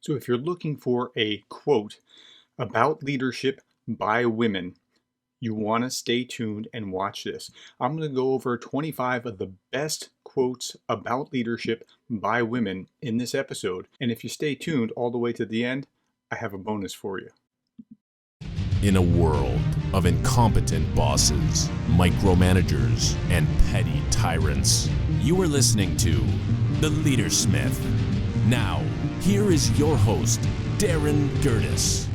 So if you're looking for a quote about leadership by women, you want to stay tuned and watch this. I'm going to go over 25 of the best quotes about leadership by women in this episode. And if you stay tuned all the way to the end, I have a bonus for you. In a world of incompetent bosses, micromanagers, and petty tyrants, you are listening to The Leadersmith. Now, here is your host, Darren Gertis.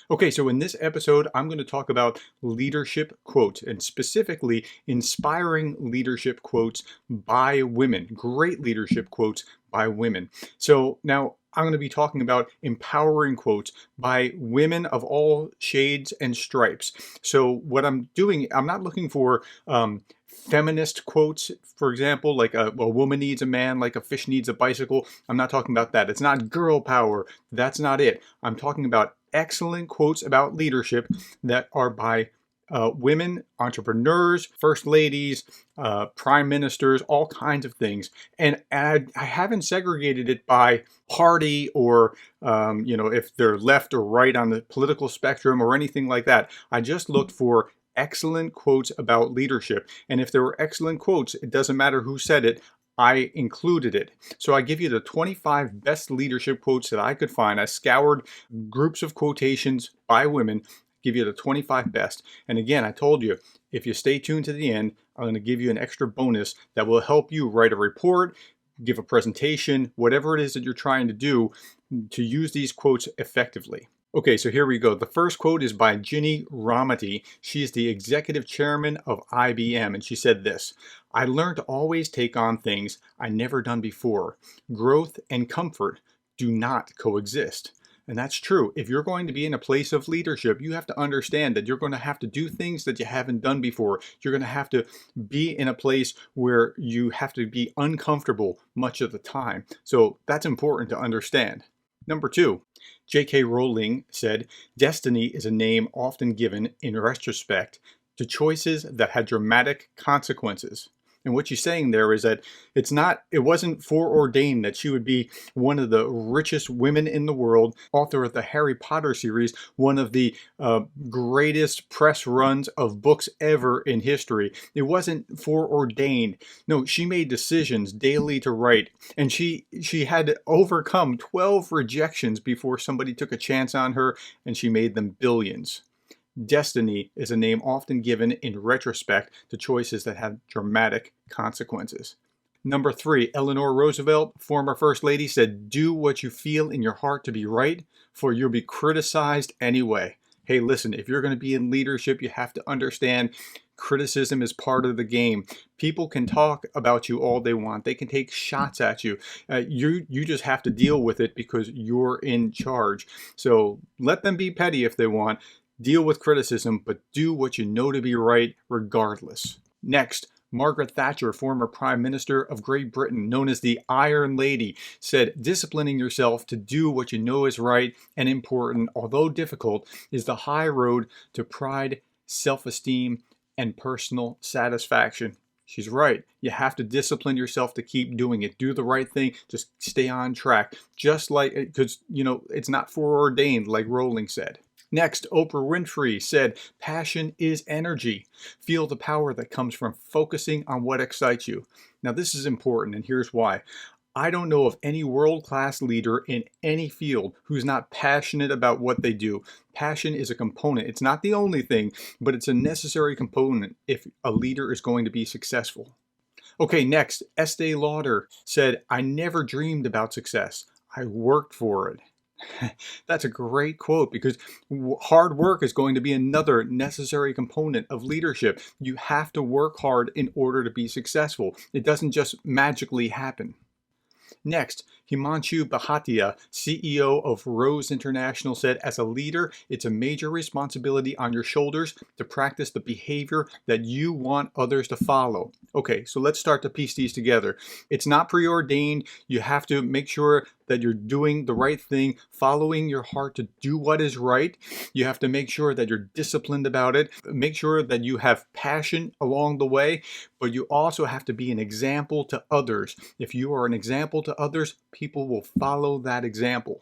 Okay, so in this episode, I'm going to talk about leadership quotes and specifically inspiring leadership quotes by women, great leadership quotes by women. So now I'm going to be talking about empowering quotes by women of all shades and stripes. So what I'm doing, I'm not looking for feminist quotes, for example, like a woman needs a man, like a fish needs a bicycle. I'm not talking about that. It's not girl power. That's not it. I'm talking about excellent quotes about leadership that are by women, entrepreneurs, first ladies, prime ministers, all kinds of things. And I haven't segregated it by party or, if they're left or right on the political spectrum or anything like that. I just looked for excellent quotes about leadership. And if there were excellent quotes, it doesn't matter who said it. I included it. So I give you the 25 best leadership quotes that I could find. I scoured groups of quotations by women, give you the 25 best. And again, I told you, if you stay tuned to the end, I'm going to give you an extra bonus that will help you write a report, give a presentation, whatever it is that you're trying to do to use these quotes effectively. Okay, so here we go. The first quote is by Ginny Rometty. She is the executive chairman of IBM, and she said this: "I learned to always take on things I never done before. Growth and comfort do not coexist." And that's true. If you're going to be in a place of leadership, you have to understand that you're going to have to do things that you haven't done before. You're going to have to be in a place where you have to be uncomfortable much of the time. So that's important to understand. Number 2, J.K. Rowling said, "Destiny is a name often given in retrospect to choices that had dramatic consequences." And what she's saying there is that it wasn't foreordained that she would be one of the richest women in the world, author of the Harry Potter series, one of the greatest press runs of books ever in history. It wasn't foreordained. No, she made decisions daily to write, and she had to overcome 12 rejections before somebody took a chance on her, and she made them billions. Destiny is a name often given in retrospect to choices that have dramatic consequences. Number 3, Eleanor Roosevelt, former First Lady, said, "Do what you feel in your heart to be right, for you'll be criticized anyway." Hey, listen, if you're going to be in leadership, you have to understand criticism is part of the game. People can talk about you all they want. They can take shots at you. You just have to deal with it because you're in charge. So let them be petty if they want. Deal with criticism, but do what you know to be right regardless. Next, Margaret Thatcher, former Prime Minister of Great Britain, known as the Iron Lady, said, "Disciplining yourself to do what you know is right and important, although difficult, is the high road to pride, self-esteem, and personal satisfaction." She's right. You have to discipline yourself to keep doing it. Do the right thing. Just stay on track. Just like, because, it's not foreordained, like Rowling said. Next, Oprah Winfrey said, "Passion is energy. Feel the power that comes from focusing on what excites you." Now, this is important, and here's why. I don't know of any world-class leader in any field who's not passionate about what they do. Passion is a component. It's not the only thing, but it's a necessary component if a leader is going to be successful. Okay, next, Estee Lauder said, "I never dreamed about success. I worked for it." That's a great quote because hard work is going to be another necessary component of leadership. You have to work hard in order to be successful. It doesn't just magically happen. Next, Himanshu Bhatia, CEO of Rose International, said, "As a leader, it's a major responsibility on your shoulders to practice the behavior that you want others to follow." Okay, so let's start to piece these together. It's not preordained. You have to make sure that you're doing the right thing, following your heart to do what is right. You have to make sure that you're disciplined about it. Make sure that you have passion along the way, but you also have to be an example to others. If you are an example to others, people will follow that example.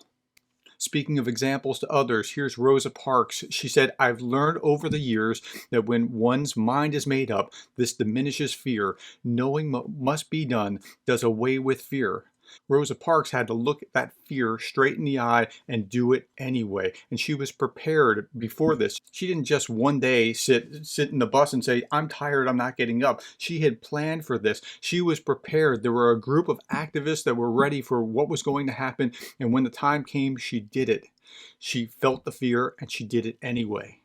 Speaking of examples to others, here's Rosa Parks. She said, I've learned over the years that when one's mind is made up, this diminishes fear. Knowing what must be done does away with fear. Rosa Parks had to look that fear straight in the eye and do it anyway. And she was prepared before this. She didn't just one day sit in the bus and say, I'm tired, I'm not getting up. She had planned for this. She was prepared. There were a group of activists that were ready for what was going to happen. And when the time came, she did it. She felt the fear and she did it anyway.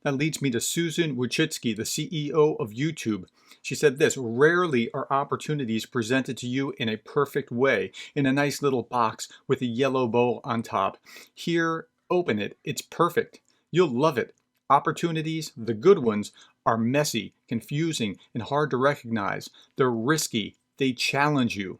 That leads me to Susan Wojcicki, the CEO of YouTube. She said this, rarely are opportunities presented to you in a perfect way, in a nice little box with a yellow bow on top. Here, open it. It's perfect. You'll love it. Opportunities, the good ones, are messy, confusing, and hard to recognize. They're risky. They challenge you.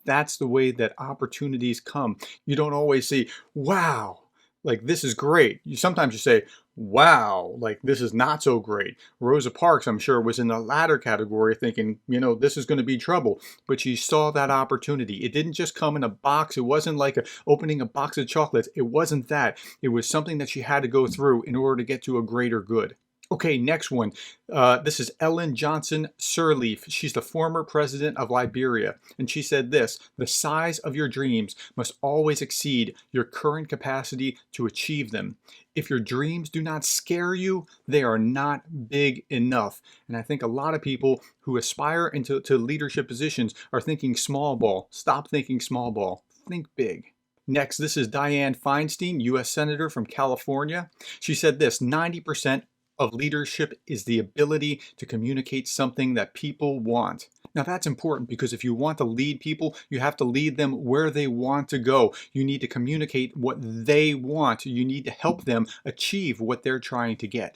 That's the way that opportunities come. You don't always say, wow, like this is great. Sometimes you say, wow, like this is not so great. Rosa Parks, I'm sure, was in the latter category thinking, this is going to be trouble. But she saw that opportunity. It didn't just come in a box. It wasn't like opening a box of chocolates. It wasn't that. It was something that she had to go through in order to get to a greater good. Okay, next one. This is Ellen Johnson Sirleaf. She's the former president of Liberia. And she said this, the size of your dreams must always exceed your current capacity to achieve them. If your dreams do not scare you, they are not big enough. And I think a lot of people who aspire into leadership positions are thinking small ball. Stop thinking small ball. Think big. Next, this is Dianne Feinstein, U.S. Senator from California. She said this, 90% of leadership is the ability to communicate something that people want. Now that's important because if you want to lead people, you have to lead them where they want to go. You need to communicate what they want. You need to help them achieve what they're trying to get.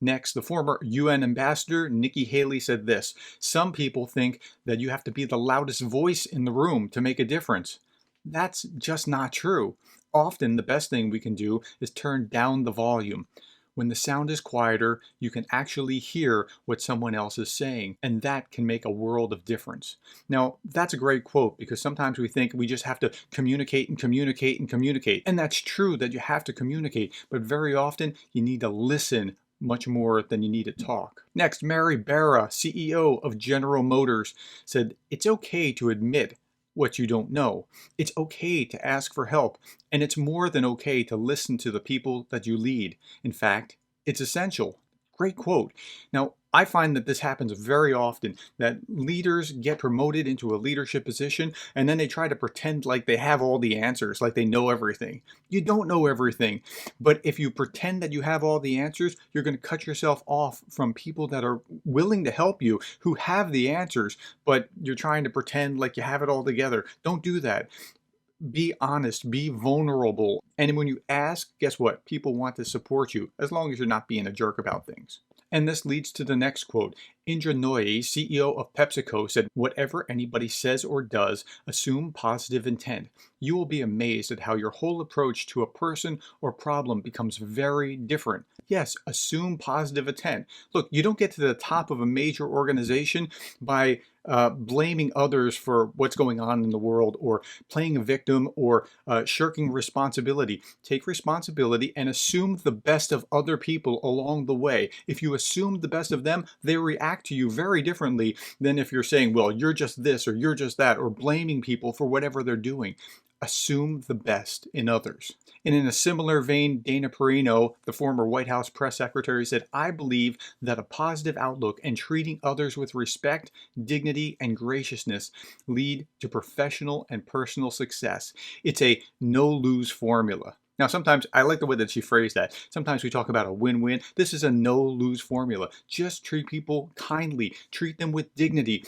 Next, the former UN ambassador, Nikki Haley, said this, some people think that you have to be the loudest voice in the room to make a difference. That's just not true. Often the best thing we can do is turn down the volume. When the sound is quieter, you can actually hear what someone else is saying, and that can make a world of difference. Now, that's a great quote because sometimes we think we just have to communicate and communicate and communicate. And that's true that you have to communicate, but very often you need to listen much more than you need to talk. Next, Mary Barra, CEO of General Motors, said, it's okay to admit what you don't know. It's okay to ask for help, and it's more than okay to listen to the people that you lead. In fact, it's essential. Great quote. Now, I find that this happens very often, that leaders get promoted into a leadership position and then they try to pretend like they have all the answers, like they know everything. You don't know everything, but if you pretend that you have all the answers, you're going to cut yourself off from people that are willing to help you, who have the answers, but you're trying to pretend like you have it all together. Don't do that. Be honest, be vulnerable. And when you ask, guess what? People want to support you as long as you're not being a jerk about things. And this leads to the next quote. Indra Nooyi, CEO of PepsiCo, said, whatever anybody says or does, assume positive intent. You will be amazed at how your whole approach to a person or problem becomes very different. Yes, assume positive intent. Look, you don't get to the top of a major organization by blaming others for what's going on in the world, or playing a victim, or shirking responsibility. Take responsibility and assume the best of other people along the way. If you assume the best of them, they react to you very differently than if you're saying, well, you're just this or you're just that, or blaming people for whatever they're doing. Assume the best in others. And in a similar vein, Dana Perino, the former White House press secretary, said, I believe that a positive outlook and treating others with respect, dignity, and graciousness lead to professional and personal success. It's a no-lose formula. Now, sometimes I like the way that she phrased that. Sometimes we talk about a win-win. This is a no-lose formula. Just treat people kindly. Treat them with dignity.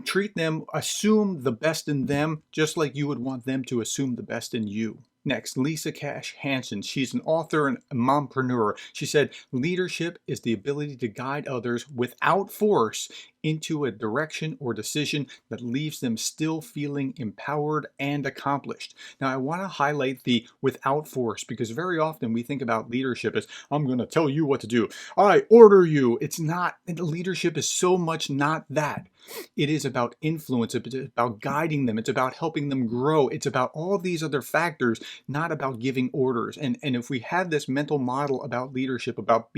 Treat them, assume the best in them, just like you would want them to assume the best in you. Next, Lisa Cash Hansen. She's an author and a mompreneur. She said, leadership is the ability to guide others without force into a direction or decision that leaves them still feeling empowered and accomplished. Now, I want to highlight the without force because very often we think about leadership as I'm going to tell you what to do. I order you. It's not. Leadership is so much not that. It is about influence. It's about guiding them. It's about helping them grow. It's about all of these other factors, not about giving orders. And if we have this mental model about leadership, about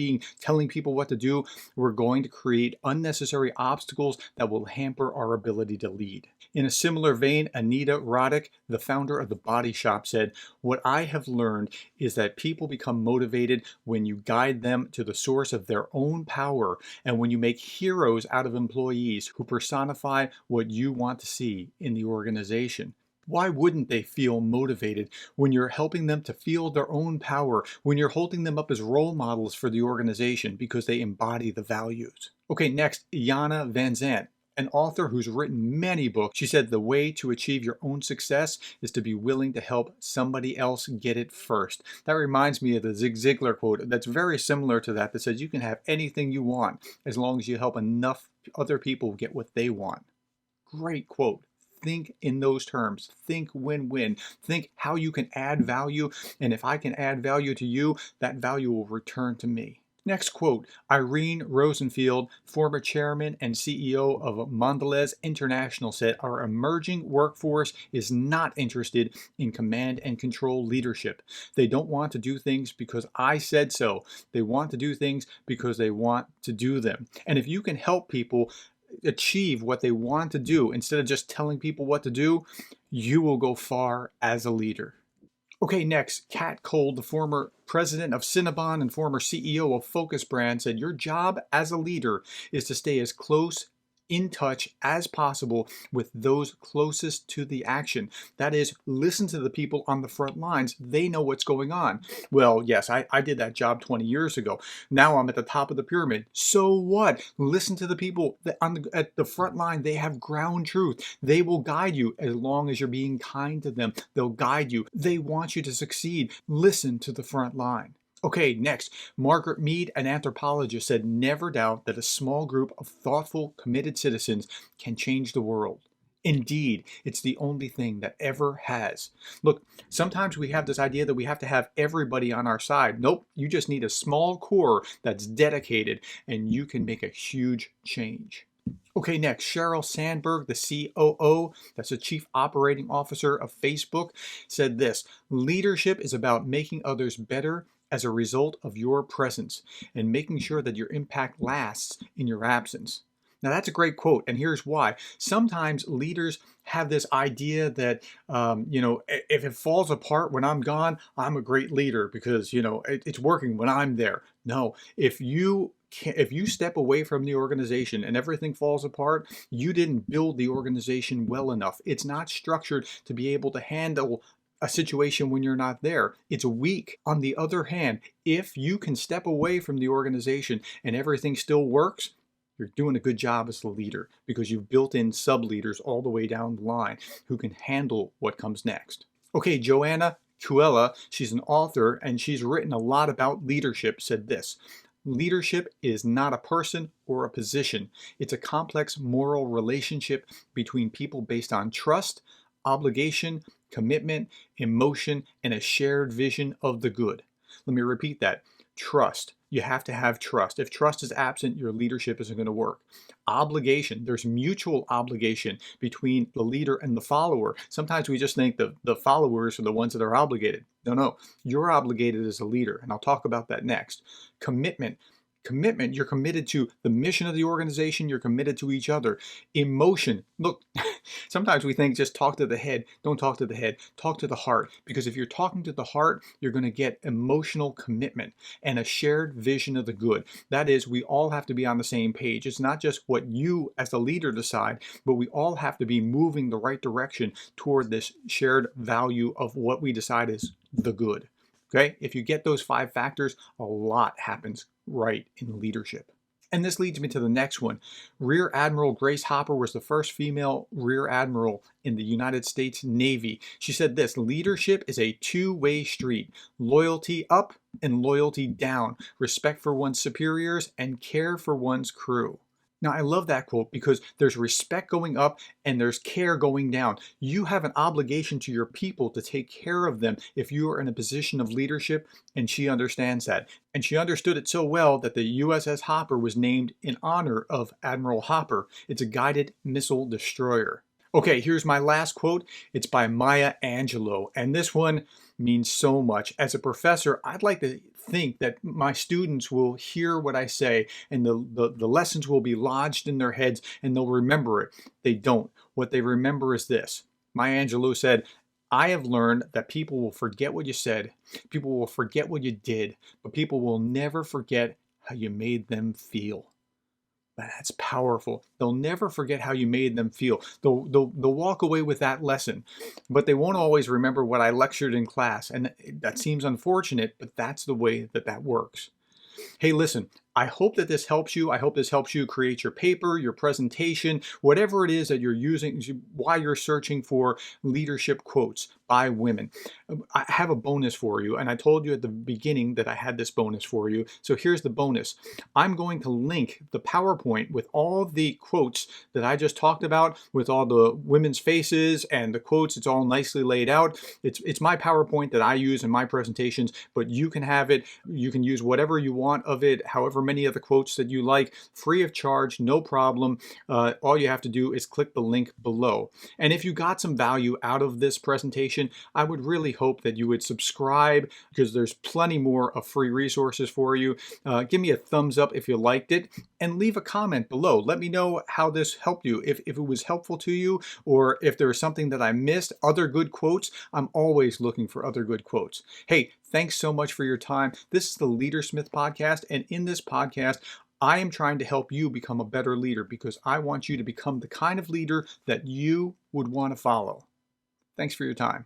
telling people what to do, we're going to create unnecessary obstacles that will hamper our ability to lead. In a similar vein, Anita Roddick, the founder of The Body Shop, said, "What I have learned is that people become motivated when you guide them to the source of their own power and when you make heroes out of employees who personify what you want to see in the organization." Why wouldn't they feel motivated when you're helping them to feel their own power, when you're holding them up as role models for the organization because they embody the values? Okay, next, Jana Van Zant, an author who's written many books. She said the way to achieve your own success is to be willing to help somebody else get it first. That reminds me of the Zig Ziglar quote that's very similar to that says you can have anything you want as long as you help enough other people get what they want. Great quote. Think in those terms. Think win-win. Think how you can add value. And if I can add value to you, that value will return to me. Next quote, Irene Rosenfield, former chairman and CEO of Mondelez International, said, "Our emerging workforce is not interested in command and control leadership. They don't want to do things because I said so. They want to do things because they want to do them." And if you can help people achieve what they want to do instead of just telling people what to do, you will go far as a leader. Okay, next, Kat Cole, the former president of Cinnabon and former CEO of Focus Brand, said, "Your job as a leader is to stay as close in touch as possible with those closest to the action. That is, listen to the people on the front lines. They know what's going on." Well, yes, I did that job 20 years ago. Now I'm at the top of the pyramid. So what? Listen to the people at the front line. They have ground truth. They will guide you as long as you're being kind to them. They'll guide you. They want you to succeed. Listen to the front line. Okay, next, Margaret Mead, an anthropologist, said, "Never doubt that a small group of thoughtful, committed citizens can change the world. Indeed, it's the only thing that ever has." Look, sometimes we have this idea that we have to have everybody on our side. Nope, you just need a small core that's dedicated and you can make a huge change. Okay, next, Sheryl Sandberg, the COO, that's the Chief Operating Officer of Facebook, said this, "Leadership is about making others better as a result of your presence and making sure that your impact lasts in your absence." Now, that's a great quote, and here's why. Sometimes leaders have this idea that, if it falls apart when I'm gone, I'm a great leader because, it's working when I'm there. No, if you step away from the organization and everything falls apart, you didn't build the organization well enough. It's not structured to be able to handle a situation when you're not there. It's weak. On the other hand, if you can step away from the organization and everything still works, you're doing a good job as the leader because you've built in sub-leaders all the way down the line who can handle what comes next. Okay, Joanna Cuella, she's an author and she's written a lot about leadership, said this, "Leadership is not a person or a position. It's a complex moral relationship between people based on trust, obligation, commitment, emotion, and a shared vision of the good." Let me repeat that. Trust. You have to have trust. If trust is absent, your leadership isn't going to work. Obligation. There's mutual obligation between the leader and the follower. Sometimes we just think the followers are the ones that are obligated. No. You're obligated as a leader, and I'll talk about that next. Commitment. Commitment, you're committed to the mission of the organization, you're committed to each other. Emotion, look, sometimes we think just talk to the head. Don't talk to the head, talk to the heart. Because if you're talking to the heart, you're going to get emotional commitment and a shared vision of the good. That is, we all have to be on the same page. It's not just what you as the leader decide, but we all have to be moving the right direction toward this shared value of what we decide is the good. Okay, if you get those 5 factors, a lot happens right in leadership. And this leads me to the next one. Rear Admiral Grace Hopper was the first female Rear Admiral in the United States Navy. She said this, "Leadership is a two-way street. Loyalty up and loyalty down. Respect for one's superiors and care for one's crew." Now, I love that quote because there's respect going up and there's care going down. You have an obligation to your people to take care of them if you are in a position of leadership, and she understands that. And she understood it so well that the USS Hopper was named in honor of Admiral Hopper. It's a guided missile destroyer. Okay, here's my last quote. It's by Maya Angelou, and this one means so much. As a professor, I'd like to think that my students will hear what I say and the lessons will be lodged in their heads and they'll remember it. They don't. What they remember is this. Maya Angelou said, I have learned that people will forget what you said, people will forget what you did, but people will never forget how you made them feel. That's powerful. They'll never forget how you made them feel. They'll walk away with that lesson, but they won't always remember what I lectured in class. And that seems unfortunate, but that's the way that works. Hey, listen, I hope that this helps you. I hope this helps you create your paper, your presentation, whatever it is that you're using while you're searching for leadership quotes by women. I have a bonus for you, and I told you at the beginning that I had this bonus for you. So here's the bonus. I'm going to link the PowerPoint with all the quotes that I just talked about, with all the women's faces and the quotes. It's all nicely laid out. It's my PowerPoint that I use in my presentations, but you can have it. You can use whatever you want of it, however many of the quotes that you like, free of charge, no problem. All you have to do is click the link below. And if you got some value out of this presentation, I would really hope that you would subscribe, because there's plenty more of free resources for you. Give me a thumbs up if you liked it, and leave a comment below. Let me know how this helped you, if it was helpful to you, or if there was something that I missed, other good quotes. I'm always looking for other good quotes. Hey, thanks so much for your time. This is the Leadersmith Podcast, and in this podcast, I am trying to help you become a better leader because I want you to become the kind of leader that you would want to follow. Thanks for your time.